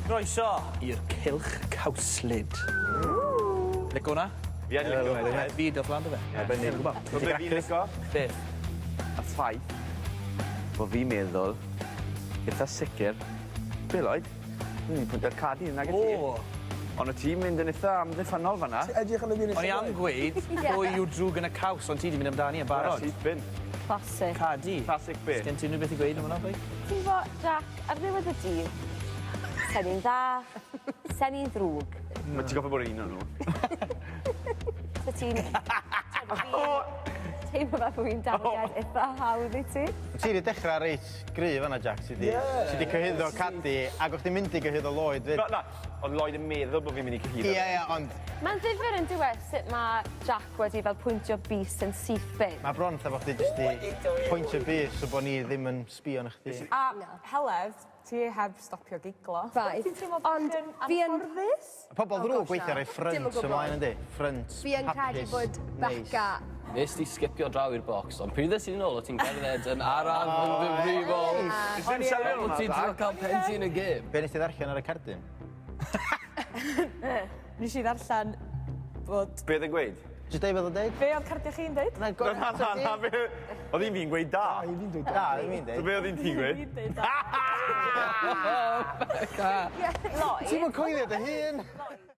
Croeso i'r cylch cawslyd. Lico hwnna? Fi yn licio fe. Fi dod flan dy fe. Ie, bennig. Fi'n licio. Beth? A ffaith bod fi'n meddwl eitha sicr Beloed, ni'n pwynto'r cadi yna gyda ti. Ond y tîm mynd yn eitha amddiffynol fan'na. O'n i am gweud, pwy yw Drwg yn y caws, ond ti di mynd amdani yn barod. Syth bin. Classic. Cadi. Classic bit. Sgen ti unrhyw beth i gweud am hwnna, boi? Ti'n fo, Jack, ar ddiwedd y dydd, sen ni'n dda, sen ni'n ddrwg. Mae ti'n gofio bod un o'n nhw. So ti'n... Teimlo fe bod fi'n daliad eitha hawdd i ti. Ti wedi dechrau reit gryf yna, Jack. Ti wedi cyhyddo cadi, ac o'ch ti'n mynd i gyhyddo Lloyd fyd. Na, ond Lloyd yn meddwl bod fi'n mynd i cyhyddo. Ie, ond... Mae'n ddifur yn diwedd sut mae Jack wedi fel pwyntio bus yn syth bin. Mae bron ta bod chdi jyst i pwyntio bus so bod ni ddim yn sbio na chdi. A heledd, ti heb stopio giglo. Right. Ond fi yn anffyrddus? Pobl ddrwg weithio rhoi ffrynt ymlaen yndi? Ffrynt, Fi yn credu bod Becca... Nes ti sgipio draw i'r bocs, ond pryd ys i'n ôl o ti'n gerdded yn araf yn ddifrifol. O ti'n cael pen ti yn y gym. Be nes ti ddarllen ar y cardyn? Nes i ddarllen bod... Be oedd yn gweud? Just deud beth o deud? Be oedd cardiau chi'n dweud? Na, oedd hi'n fi'n gweud da. Da, fi'n dweud da. So be oedd hi'n ti'n gweud? Ti'n mwyn coelio dy hun?